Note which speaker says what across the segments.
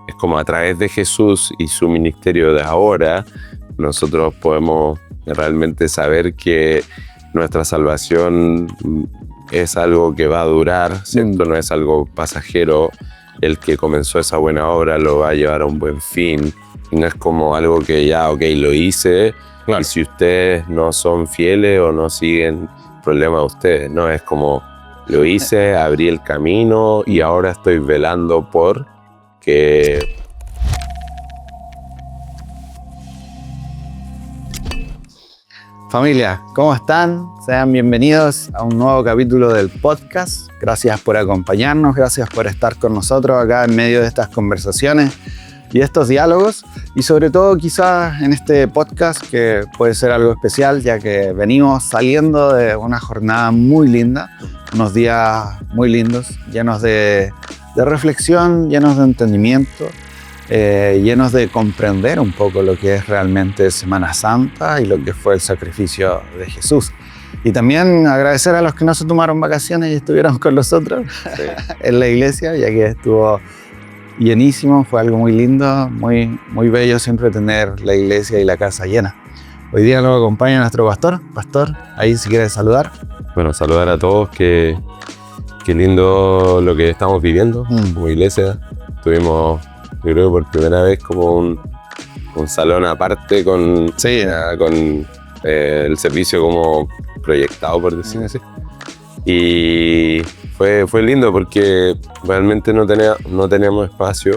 Speaker 1: es como a través de Jesús y su ministerio de ahora, nosotros podemos realmente saber que nuestra salvación es algo que va a durar, ¿cierto? No es algo pasajero. El que comenzó esa buena obra lo va a llevar a un buen fin. Y no es como algo que ya, ok, lo hice, claro. Y si ustedes no son fieles o no siguen, problema de ustedes, ¿no? Es como, lo hice, abrí el camino y ahora estoy velando por que...
Speaker 2: Familia, ¿cómo están? Sean bienvenidos a un nuevo capítulo del podcast. Gracias por acompañarnos, gracias por estar con nosotros acá en medio de estas conversaciones y estos diálogos. Y sobre todo quizás en este podcast que puede ser algo especial, ya que venimos saliendo de una jornada muy linda, unos días muy lindos, llenos de reflexión, llenos de entendimiento. Llenos de comprender un poco lo que es realmente Semana Santa y lo que fue el sacrificio de Jesús. Y también agradecer a los que no se tomaron vacaciones y estuvieron con nosotros en la iglesia, ya que estuvo llenísimo, fue algo muy lindo, muy bello siempre tener la iglesia y la casa llena. Hoy día nos acompaña nuestro pastor. Pastor, ahí si quieres saludar.
Speaker 1: Bueno, saludar a todos, qué lindo lo que estamos viviendo como iglesia. Tuvimos... Yo creo que por primera vez como un salón aparte con el servicio como proyectado, por decirlo así. Y fue lindo porque realmente no teníamos espacio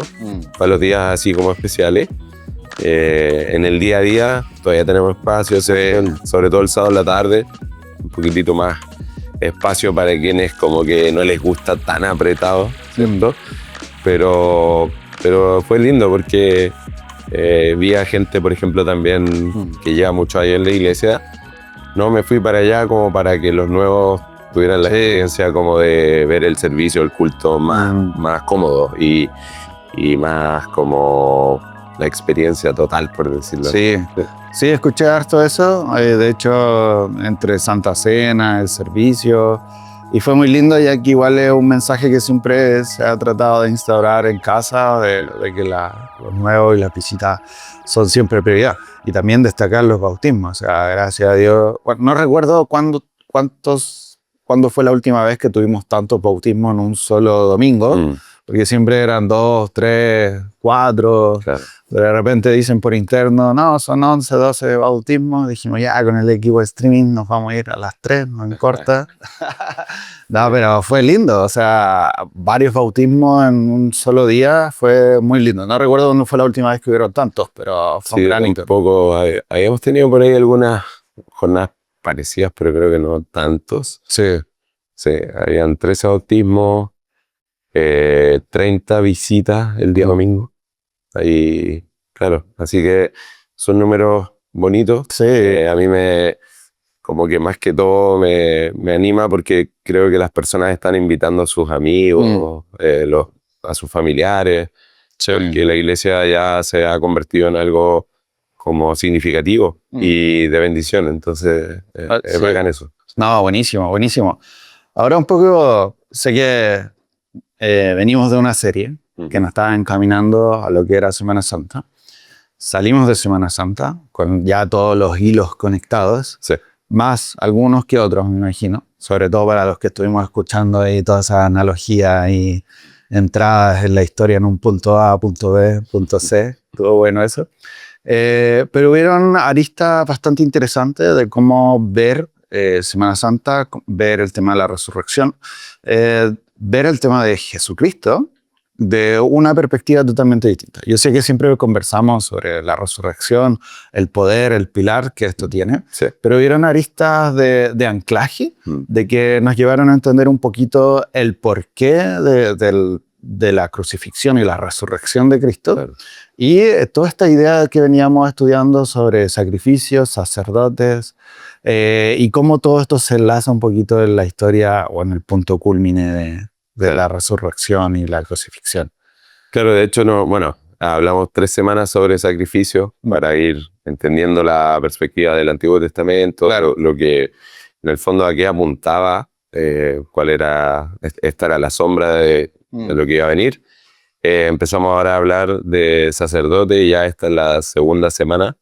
Speaker 1: para los días así como especiales. En el día a día todavía tenemos espacio, sobre todo el sábado en la tarde, un poquitito más espacio para quienes como que no les gusta tan apretado, ¿cierto? Pero fue lindo porque vi a gente, por ejemplo, también que lleva mucho ahí en la iglesia. No me fui para allá como para que los nuevos tuvieran la experiencia como de ver el servicio, el culto más cómodo y más como la experiencia total, por decirlo así.
Speaker 2: Sí, escuché harto eso. De hecho, entre Santa Cena, el servicio... Y fue muy lindo, ya que igual es un mensaje que siempre se ha tratado de instaurar en casa, de que los nuevos y las visitas son siempre prioridad. Y también destacar los bautismos. O sea, gracias a Dios. Bueno, no recuerdo cuándo fue la última vez que tuvimos tantos bautismos en un solo domingo, porque siempre eran 2, 3, 4. Claro. Pero de repente dicen por interno, no, son 11, 12 bautismos. Dijimos, ya, con el equipo de streaming nos vamos a ir a las 3, no importa. No, pero fue lindo. O sea, varios bautismos en un solo día fue muy lindo. No recuerdo cuándo fue la última vez que hubieron tantos, pero fue un gran
Speaker 1: un poco. Habíamos tenido por ahí algunas jornadas parecidas, pero creo que no tantos.
Speaker 2: Sí,
Speaker 1: habían 13 bautismos, 30 visitas el día domingo. Ahí, claro, así que son números bonitos.
Speaker 2: Sí.
Speaker 1: A mí como que más que todo me anima porque creo que las personas están invitando a sus amigos, a sus familiares, porque la iglesia ya se ha convertido en algo como significativo y de bendición, entonces es bacán eso.
Speaker 2: No, buenísimo, buenísimo. Ahora un poco, sé que venimos de una serie que nos estaba encaminando a lo que era Semana Santa. Salimos de Semana Santa con ya todos los hilos conectados, más algunos que otros, me imagino, sobre todo para los que estuvimos escuchando ahí toda esa analogía y entradas en la historia en un punto A, punto B, punto C. Estuvo bueno eso. Pero hubieron aristas bastante interesantes de cómo ver Semana Santa, ver el tema de la resurrección, ver el tema de Jesucristo de una perspectiva totalmente distinta. Yo sé que siempre conversamos sobre la resurrección, el poder, el pilar que esto tiene, pero hubieron aristas de anclaje, de que nos llevaron a entender un poquito el porqué de la crucifixión y la resurrección de Cristo. Claro. Y toda esta idea que veníamos estudiando sobre sacrificios, sacerdotes, y cómo todo esto se enlaza un poquito en la historia o en el punto culmine de la resurrección y la crucifixión.
Speaker 1: Claro, de hecho, hablamos 3 semanas sobre sacrificio para ir entendiendo la perspectiva del Antiguo Testamento, claro. lo que en el fondo a qué apuntaba, cuál era, esta era la sombra de lo que iba a venir. empezamos ahora a hablar de sacerdote y ya esta es la segunda semana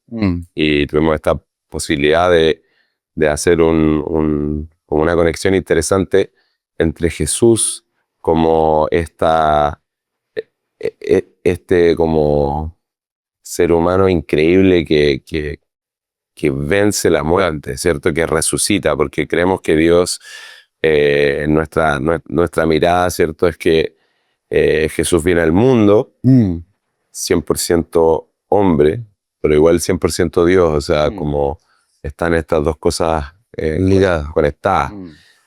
Speaker 1: y tuvimos esta posibilidad de hacer como una conexión interesante entre Jesús como este como ser humano increíble que vence la muerte, ¿cierto? Que resucita, porque creemos que Dios, nuestra mirada, ¿cierto? Es que Jesús viene al mundo, 100% hombre, pero igual 100% Dios, o sea, como están estas dos cosas ligadas, conectadas.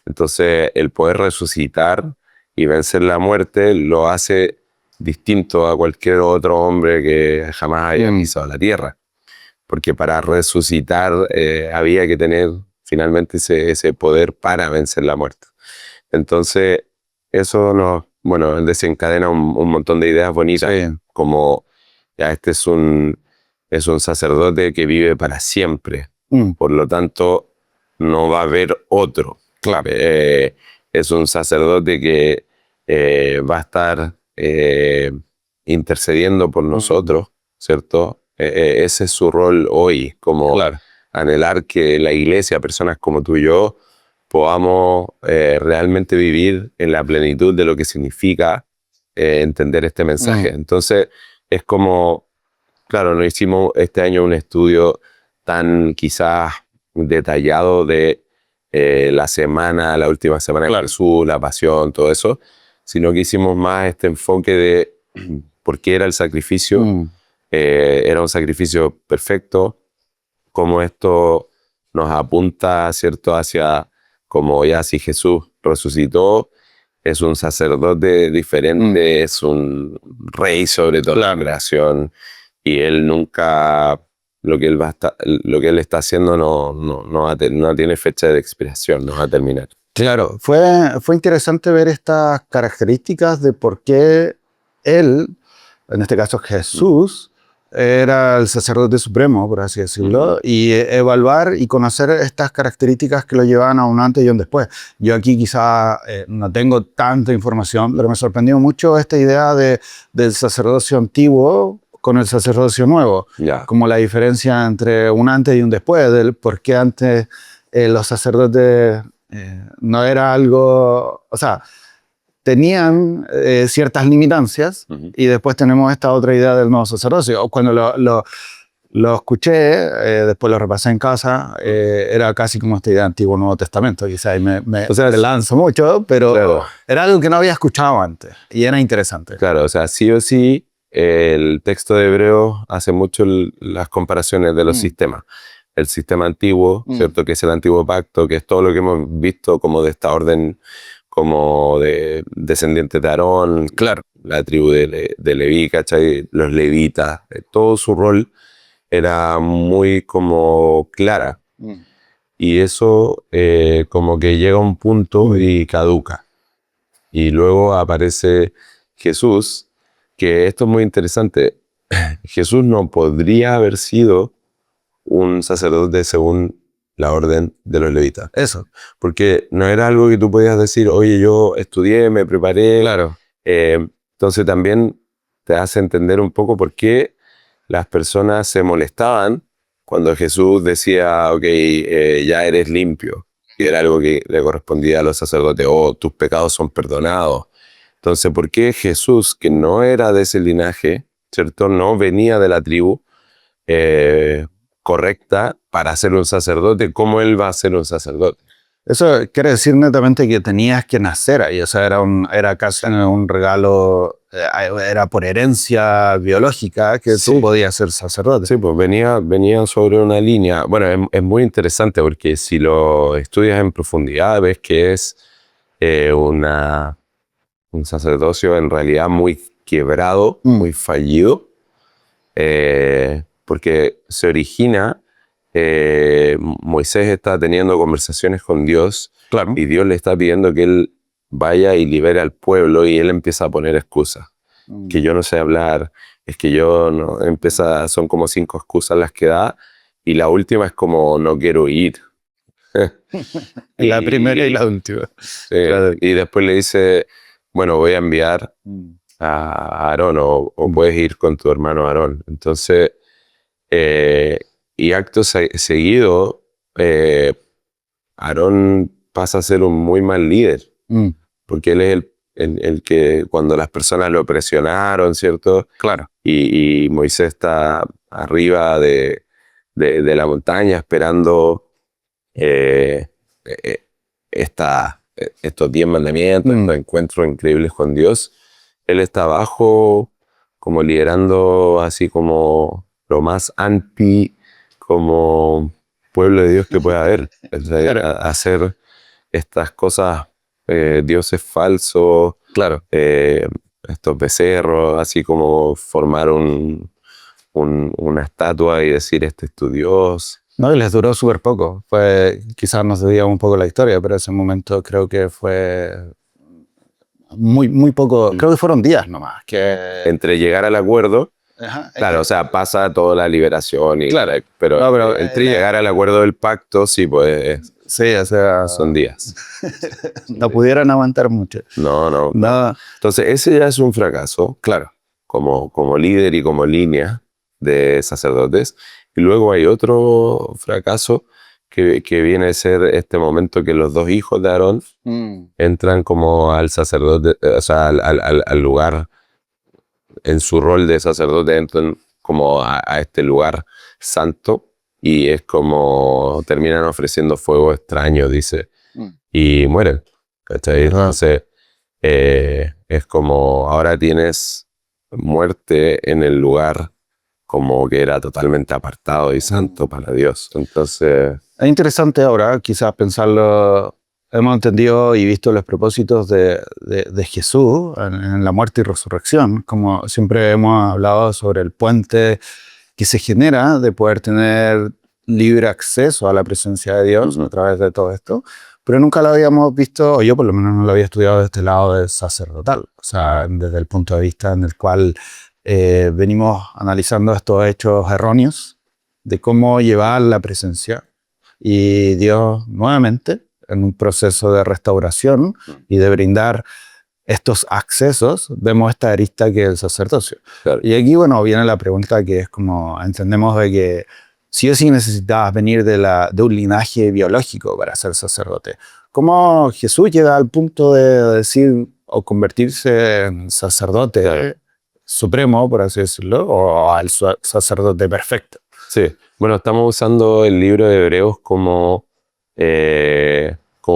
Speaker 1: Entonces, el poder resucitar y vencer la muerte lo hace distinto a cualquier otro hombre que jamás haya pisado la tierra. Porque para resucitar había que tener finalmente ese poder para vencer la muerte. Entonces, eso desencadena un montón de ideas bonitas, como ya este es un sacerdote que vive para siempre, por lo tanto no va a haber otro. Claro. Es un sacerdote que va a estar intercediendo por nosotros, ¿cierto? Ese es su rol hoy, como anhelar que la iglesia, personas como tú y yo, podamos realmente vivir en la plenitud de lo que significa entender este mensaje. Entonces, es como, claro, no hicimos este año un estudio tan quizás detallado de la última semana de Jesús, la pasión, todo eso, sino que hicimos más este enfoque de por qué era el sacrificio. Era un sacrificio perfecto, como esto nos apunta, ¿cierto?, hacia como ya si Jesús resucitó, es un sacerdote diferente, es un rey sobre toda la creación, y él nunca, lo que él está haciendo no tiene fecha de expiración, no va a terminar.
Speaker 2: Claro, fue interesante ver estas características de por qué él, en este caso Jesús, era el sacerdote supremo, por así decirlo, y evaluar y conocer estas características que lo llevaban a un antes y un después. Yo aquí quizá no tengo tanta información, pero me sorprendió mucho esta idea del sacerdocio antiguo con el sacerdocio nuevo, como la diferencia entre un antes y un después, del por qué antes los sacerdotes no era algo, o sea, tenían ciertas limitancias y después tenemos esta otra idea del nuevo sacerdocio. Cuando lo escuché, después lo repasé en casa, era casi como esta idea del Antiguo Nuevo Testamento. Quizás me lanzo mucho, pero era algo que no había escuchado antes y era interesante.
Speaker 1: Claro, o sea, sí o sí, el texto de Hebreos hace mucho las comparaciones de los sistemas. El sistema antiguo, ¿cierto? Que es el antiguo pacto, que es todo lo que hemos visto como de esta orden, como de descendientes de Aarón, la tribu de Leví, ¿cachai? Los levitas, todo su rol era muy como clara. Y eso como que llega a un punto y caduca. Y luego aparece Jesús, que esto es muy interesante. Jesús no podría haber sido un sacerdote según la orden de los levitas.
Speaker 2: Eso.
Speaker 1: Porque no era algo que tú podías decir, oye, yo estudié, me preparé. Entonces también te hace entender un poco por qué las personas se molestaban cuando Jesús decía, ok, ya eres limpio. Y era algo que le correspondía a los sacerdotes, tus pecados son perdonados. Entonces, ¿por qué Jesús, que no era de ese linaje, ¿cierto? No venía de la tribu correcta para ser un sacerdote, ¿cómo él va a ser un sacerdote?
Speaker 2: Eso quiere decir netamente que tenías que nacer ahí, o sea, era casi un regalo, era por herencia biológica que tú podías ser sacerdote.
Speaker 1: Sí, pues venía sobre una línea. Bueno, es muy interesante porque si lo estudias en profundidad ves que es un sacerdocio en realidad muy quebrado, muy fallido, porque se origina, Moisés está teniendo conversaciones con Dios y Dios le está pidiendo que él vaya y libere al pueblo y él empieza a poner excusas. Que yo no sé hablar, es que yo no, son como 5 excusas las que da y la última es como no quiero ir.
Speaker 2: La primera y la última.
Speaker 1: Y después le dice, bueno, voy a enviar a Aarón o puedes ir con tu hermano Aarón. Entonces, y acto seguido, Aarón pasa a ser un muy mal líder, porque él es el que cuando las personas lo presionaron, ¿cierto?
Speaker 2: Claro.
Speaker 1: Y Moisés está arriba de la montaña esperando estos 10 mandamientos, estos encuentros increíbles con Dios. Él está abajo como liderando así como lo más anti como pueblo de Dios que pueda haber.
Speaker 2: Claro.
Speaker 1: Hacer estas cosas, dioses falsos,
Speaker 2: Claro.
Speaker 1: estos becerros, así como formar una estatua y decir este es tu Dios.
Speaker 2: No, y les duró súper poco. Quizás nos debía un poco la historia, pero ese momento creo que fue muy poco. Creo que fueron días nomás.
Speaker 1: Entre llegar al acuerdo,
Speaker 2: Ajá,
Speaker 1: claro, o sea, pasa toda la liberación,
Speaker 2: claro,
Speaker 1: pero,
Speaker 2: no, pero
Speaker 1: entre llegar al acuerdo del pacto, sí, pues
Speaker 2: sí, o sea,
Speaker 1: son días.
Speaker 2: no pudieran aguantar mucho.
Speaker 1: No.
Speaker 2: No.
Speaker 1: Entonces, ese ya es un fracaso,
Speaker 2: Claro.
Speaker 1: como líder y como línea de sacerdotes. Y luego hay otro fracaso que viene a ser este momento que los dos hijos de Aarón entran como al sacerdote, o sea, al lugar, en su rol de sacerdote, entran como a este lugar santo y es como terminan ofreciendo fuego extraño, dice, y mueren. ¿Cachai? Entonces, es como ahora tienes muerte en el lugar como que era totalmente apartado y santo para Dios. Entonces,
Speaker 2: Es interesante ahora, quizás pensarlo. Hemos entendido y visto los propósitos de Jesús en la muerte y resurrección, como siempre hemos hablado sobre el puente que se genera de poder tener libre acceso a la presencia de Dios a través de todo esto, pero nunca lo habíamos visto, o yo por lo menos no lo había estudiado desde este lado del sacerdotal, o sea, desde el punto de vista en el cual venimos analizando estos hechos erróneos de cómo llevar la presencia y Dios nuevamente en un proceso de restauración y de brindar estos accesos, vemos esta arista que es el sacerdocio.
Speaker 1: claro.
Speaker 2: Y aquí, bueno, viene la pregunta que es como, entendemos de que sí o sí necesitabas venir de un linaje biológico para ser sacerdote. ¿Cómo Jesús llega al punto de decir o convertirse en sacerdote supremo, por así decirlo, o al sacerdote perfecto?
Speaker 1: Sí, bueno, estamos usando el libro de Hebreos como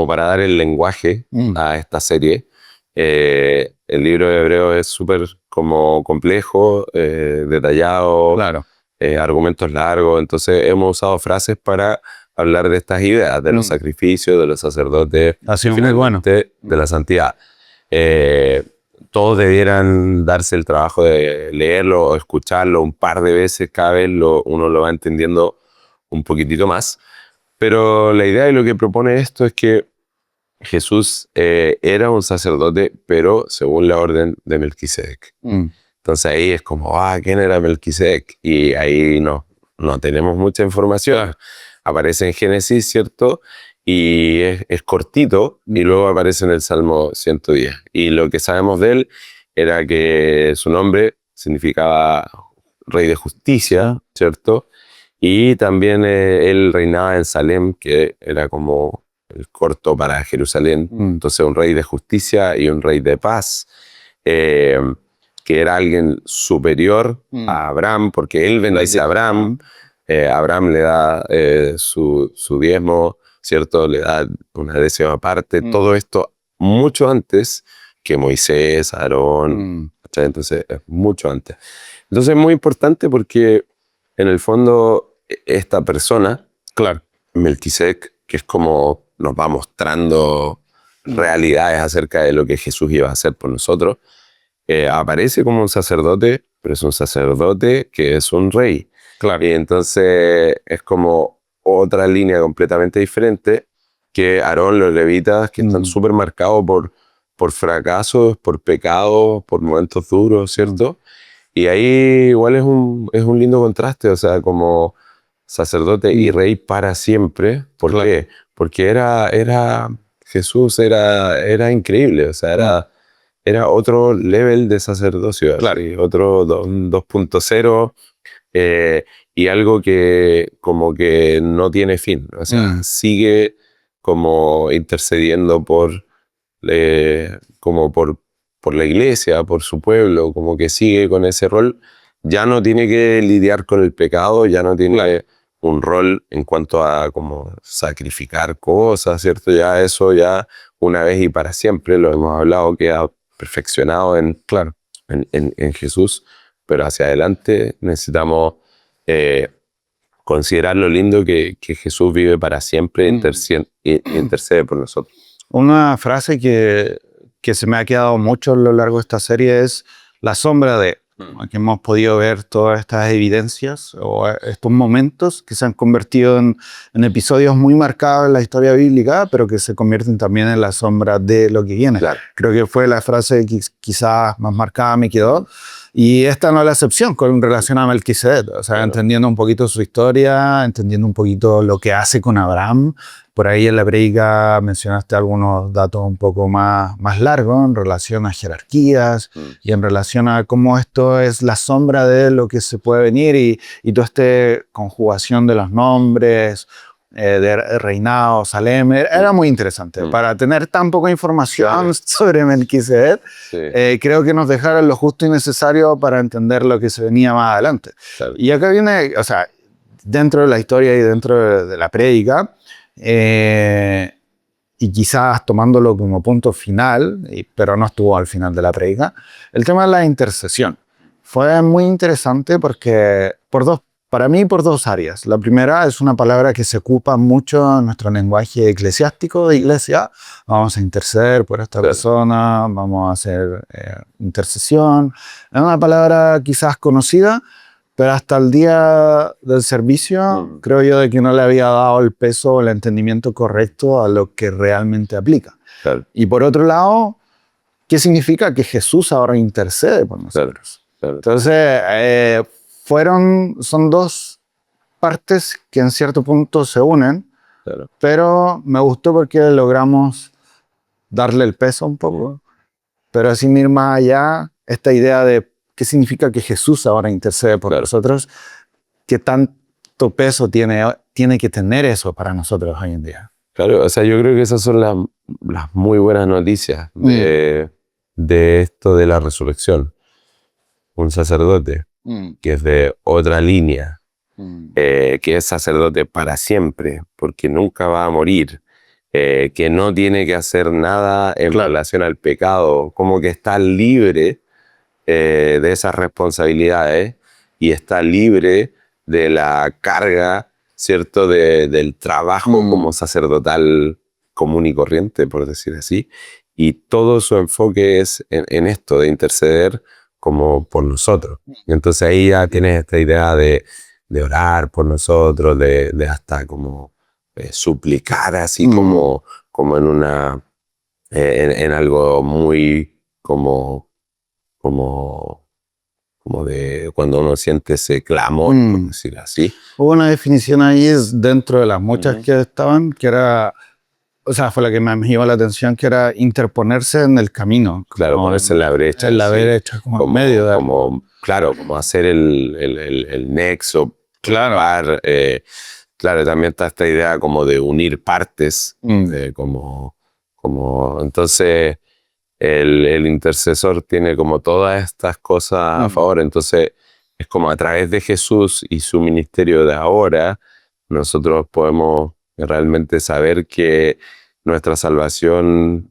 Speaker 1: para dar el lenguaje a esta serie. El libro de Hebreos es súper como complejo, detallado,
Speaker 2: Claro.
Speaker 1: Argumentos largos, entonces hemos usado frases para hablar de estas ideas, de los sacrificios, de los sacerdotes,
Speaker 2: Ha sido muy bueno.
Speaker 1: de la santidad. Todos debieran darse el trabajo de leerlo o escucharlo un par de veces, cada vez uno lo va entendiendo un poquitito más. Pero la idea de lo que propone esto es que Jesús era un sacerdote, pero según la orden de Melquisedec. Entonces ahí es como, ¿quién era Melquisedec? Y ahí no tenemos mucha información. Aparece en Génesis, ¿cierto? Y es cortito, y luego aparece en el Salmo 110. Y lo que sabemos de él era que su nombre significaba rey de justicia, ¿cierto? Y también él reinaba en Salem, que era como el corto para Jerusalén. Entonces un rey de justicia y un rey de paz, que era alguien superior a Abraham, porque él bendice a Abraham. Abraham le da su diezmo, ¿cierto? Le da una décima parte. Todo esto mucho antes que Moisés, Aarón. Entonces, mucho antes. Entonces es muy importante porque en el fondo esta persona,
Speaker 2: Claro,
Speaker 1: Melquisedec, que es como nos va mostrando realidades acerca de lo que Jesús iba a hacer por nosotros, aparece como un sacerdote, pero es un sacerdote que es un rey.
Speaker 2: claro.
Speaker 1: Y entonces es como otra línea completamente diferente que Aarón, los levitas, que están súper marcados por fracasos, por pecados, por momentos duros, ¿cierto? Y ahí igual es un lindo contraste, o sea, como sacerdote y rey para siempre. ¿Por qué? Porque Jesús era increíble, o sea, era otro level de sacerdocio,
Speaker 2: Claro.
Speaker 1: así, otro 2.0, y algo que como que no tiene fin, o sea, sigue como intercediendo como por la iglesia, por su pueblo, como que sigue con ese rol. Ya no tiene que lidiar con el pecado, ya no tiene un rol en cuanto a como sacrificar cosas, ¿cierto? Ya eso ya una vez y para siempre, lo hemos hablado, queda perfeccionado en Jesús, pero hacia adelante necesitamos considerar lo lindo que Jesús vive para siempre e intercede por nosotros.
Speaker 2: Una frase que se me ha quedado mucho a lo largo de esta serie es la sombra de, que hemos podido ver todas estas evidencias o estos momentos que se han convertido en episodios muy marcados en la historia bíblica, pero que se convierten también en la sombra de lo que viene.
Speaker 1: Claro.
Speaker 2: Creo que fue la frase que quizás más marcada me quedó. Y esta no es la excepción con relación a Melquisedec, o sea, entendiendo un poquito su historia, entendiendo un poquito lo que hace con Abraham. Por ahí en la prédica mencionaste algunos datos un poco más largos en relación a jerarquías y en relación a cómo esto es la sombra de lo que se puede venir y toda esta conjugación de los nombres, de reinado, Salem, era muy interesante. Para tener tan poca información sobre Melquisedec, creo que nos dejaron lo justo y necesario para entender lo que se venía más adelante. Claro. Y acá viene, o sea, dentro de la historia y dentro de la prédica, y quizás tomándolo como punto final, pero no estuvo al final de la prédica, el tema de la intercesión. Fue muy interesante porque para mí por dos áreas. La primera es una palabra que se ocupa mucho en nuestro lenguaje eclesiástico de iglesia. Vamos a interceder por esta persona, vamos a hacer intercesión. Es una palabra quizás conocida, pero hasta el día del servicio creo yo de que no le había dado el peso o el entendimiento correcto a lo que realmente aplica. Claro. Y por otro lado, ¿qué significa que Jesús ahora intercede por nosotros? Claro. Entonces, son dos partes que en cierto punto se unen, pero me gustó porque logramos darle el peso un poco, pero sin ir más allá, esta idea de qué significa que Jesús ahora intercede por nosotros, qué tanto peso tiene que tener eso para nosotros hoy en día.
Speaker 1: Claro, o sea, yo creo que esas son las muy buenas noticias de esto de la resurrección. Un sacerdote que es de otra línea, que es sacerdote para siempre, porque nunca va a morir, que no tiene que hacer nada en relación al pecado, como que está libre de esas responsabilidades y está libre de la carga, ¿cierto?, del trabajo como sacerdotal común y corriente, por decir así, y todo su enfoque es en esto, de interceder como por nosotros. Y entonces ahí ya tienes esta idea de orar por nosotros, de hasta como suplicar así como en algo muy como de cuando uno siente ese clamor, por decir así.
Speaker 2: Hubo una definición ahí dentro de las muchas que estaban, que era, o sea, fue la que más me llamó la atención, que era interponerse en el camino.
Speaker 1: Claro, ponerse en la brecha.
Speaker 2: En la brecha, como en medio de...
Speaker 1: Claro, como hacer el nexo.
Speaker 2: Claro.
Speaker 1: Claro, también está esta idea como de unir partes, entonces el intercesor tiene como todas estas cosas a favor, entonces es como a través de Jesús y su ministerio de ahora, nosotros podemos realmente saber que nuestra salvación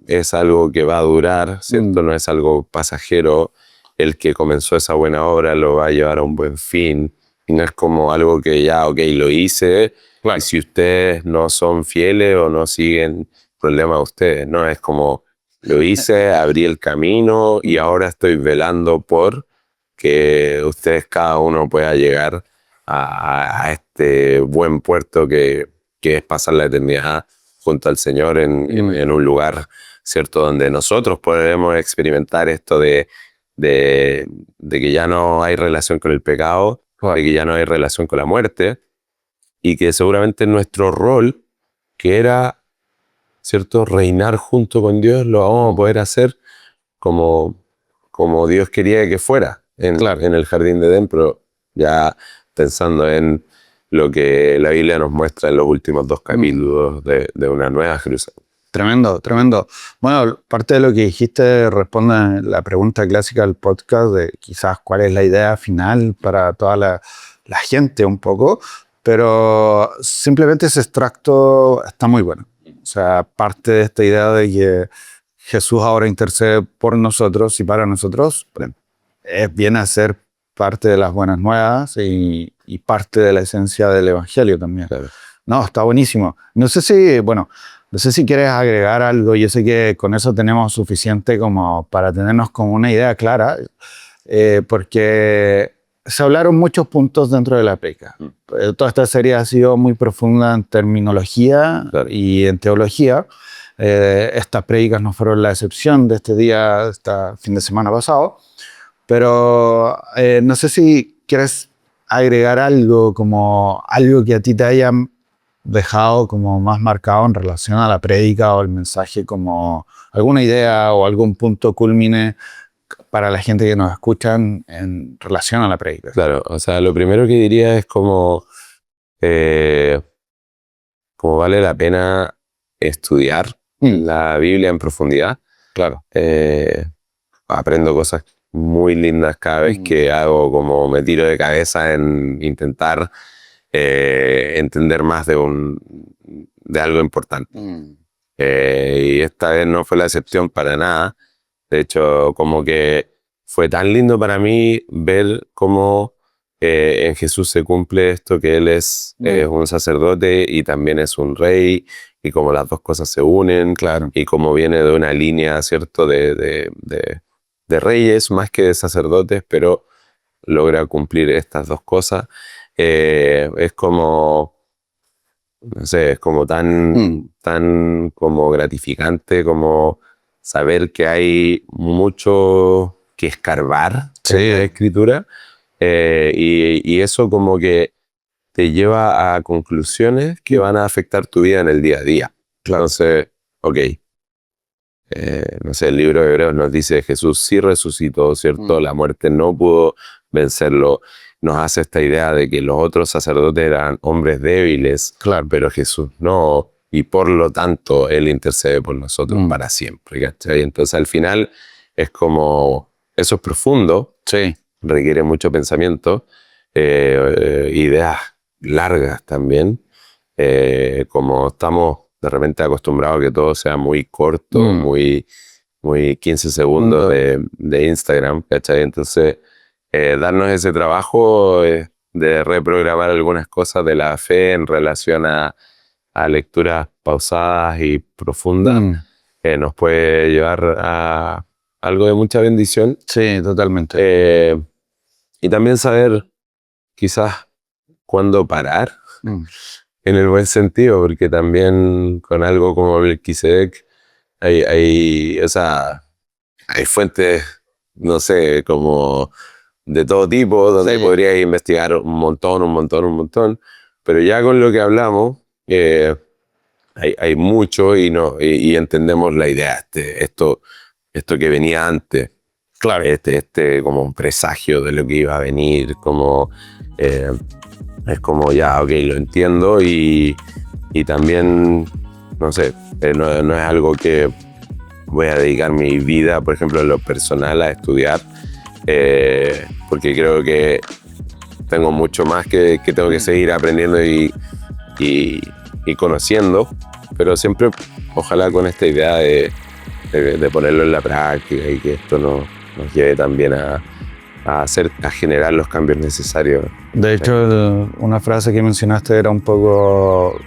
Speaker 1: es algo que va a durar, ¿cierto? No es algo pasajero. El que comenzó esa buena obra lo va a llevar a un buen fin. Y no es como algo que ya, ok, lo hice, y si ustedes no son fieles o no siguen, problema de ustedes. No, es como, lo hice, abrí el camino y ahora estoy velando por que ustedes cada uno pueda llegar a este buen puerto que es pasar la eternidad junto al Señor en un lugar, ¿cierto? Donde nosotros podremos experimentar esto de que ya no hay relación con el pecado, de que ya no hay relación con la muerte, y que seguramente nuestro rol, que era, ¿cierto?, reinar junto con Dios, lo vamos a poder hacer como Dios quería que fuera en el jardín de Edén, pero ya pensando en lo que la Biblia nos muestra en los últimos 2 capítulos de una nueva Jerusalén.
Speaker 2: Tremendo, tremendo. Bueno, parte de lo que dijiste responde a la pregunta clásica del podcast de quizás cuál es la idea final para toda la gente un poco, pero simplemente ese extracto está muy bueno. O sea, parte de esta idea de que Jesús ahora intercede por nosotros y para nosotros, viene a ser parte de las buenas nuevas y parte de la esencia del evangelio también.
Speaker 1: Claro.
Speaker 2: No, está buenísimo. No sé si quieres agregar algo. Yo sé que con eso tenemos suficiente como para tenernos como una idea clara, porque se hablaron muchos puntos dentro de la prédica. Toda esta serie ha sido muy profunda en terminología y en teología. Estas prédicas no fueron la excepción de este día, este fin de semana pasado, pero no sé si quieres agregar algo, como algo que a ti te hayan dejado como más marcado en relación a la prédica o el mensaje, como alguna idea o algún punto culmine para la gente que nos escuchan en relación a la prédica.
Speaker 1: Claro, o sea, lo primero que diría es como vale la pena estudiar la Biblia en profundidad.
Speaker 2: Claro.
Speaker 1: Aprendo cosas muy lindas cada vez que me tiro de cabeza en intentar entender más de algo importante. Y esta vez no fue la excepción para nada. De hecho, como que fue tan lindo para mí ver cómo en Jesús se cumple esto, que Él es un sacerdote y también es un rey, y cómo las dos cosas se unen, y cómo viene de una línea, ¿cierto?, de reyes más que de sacerdotes, pero logra cumplir estas dos cosas. Es como, no sé, es como tan como gratificante como saber que hay mucho que escarbar en la Escritura, y eso como que te lleva a conclusiones que van a afectar tu vida en el día a día. Entonces, no sé, el libro de Hebreos nos dice Jesús sí resucitó, ¿cierto? La muerte no pudo vencerlo. Nos hace esta idea de que los otros sacerdotes eran hombres débiles, pero Jesús no, y por lo tanto Él intercede por nosotros para siempre, ¿cachai? Entonces al final es como, eso es profundo, requiere mucho pensamiento, ideas largas también, como estamos de repente acostumbrados a que todo sea muy corto, muy 15 segundos de Instagram, ¿cachai? Entonces darnos ese trabajo de reprogramar algunas cosas de la fe en relación a lecturas pausadas y profundas, nos puede llevar a algo de mucha bendición.
Speaker 2: Sí, totalmente.
Speaker 1: Y también saber quizás cuándo parar, en el buen sentido, porque también con algo como Melquisedec hay fuentes, no sé, como de todo tipo, donde podrías investigar un montón, pero ya con lo que hablamos, hay mucho y entendemos la idea, esto que venía antes, este como un presagio de lo que iba a venir, como es como ya, lo entiendo, y también, no sé, no es algo que voy a dedicar mi vida, por ejemplo, en lo personal, a estudiar, porque creo que tengo mucho más que tengo que seguir aprendiendo y conociendo, pero siempre, ojalá con esta idea de ponerlo en la práctica y que esto nos lleve también a generar los cambios necesarios.
Speaker 2: De hecho, una frase que mencionaste era un poco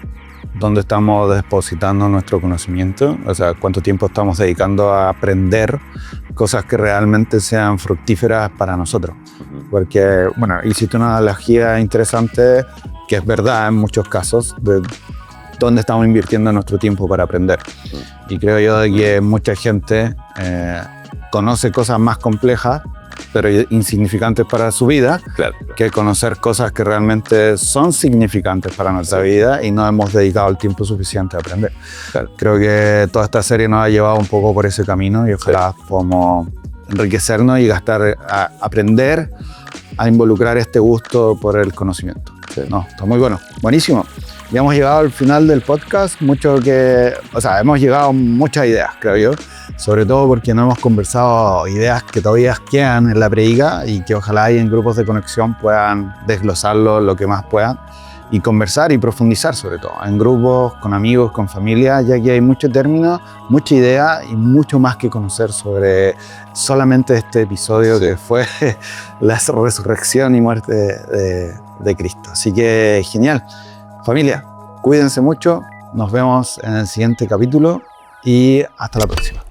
Speaker 2: dónde estamos depositando nuestro conocimiento, o sea, cuánto tiempo estamos dedicando a aprender cosas que realmente sean fructíferas para nosotros. Porque, bueno, hiciste una analogía interesante, que es verdad en muchos casos, de dónde estamos invirtiendo nuestro tiempo para aprender. Y creo yo de que mucha gente conoce cosas más complejas pero insignificantes para su vida,
Speaker 1: Claro.
Speaker 2: que conocer cosas que realmente son significantes para nuestra vida y no hemos dedicado el tiempo suficiente a aprender.
Speaker 1: Claro.
Speaker 2: Creo que toda esta serie nos ha llevado un poco por ese camino y ojalá podamos enriquecernos y aprender a involucrar este gusto por el conocimiento.
Speaker 1: Sí.
Speaker 2: No, está muy bueno. Buenísimo. Ya hemos llegado al final del podcast. Hemos llegado a muchas ideas, creo yo. Sobre todo porque no hemos conversado ideas que todavía quedan en la predica y que ojalá ahí en grupos de conexión puedan desglosarlo lo que más puedan y conversar y profundizar sobre todo. En grupos, con amigos, con familia, ya que hay mucho término, mucha idea y mucho más que conocer sobre solamente este episodio que fue la resurrección y muerte de Cristo. Así que genial. Familia, cuídense mucho. Nos vemos en el siguiente capítulo y hasta la próxima.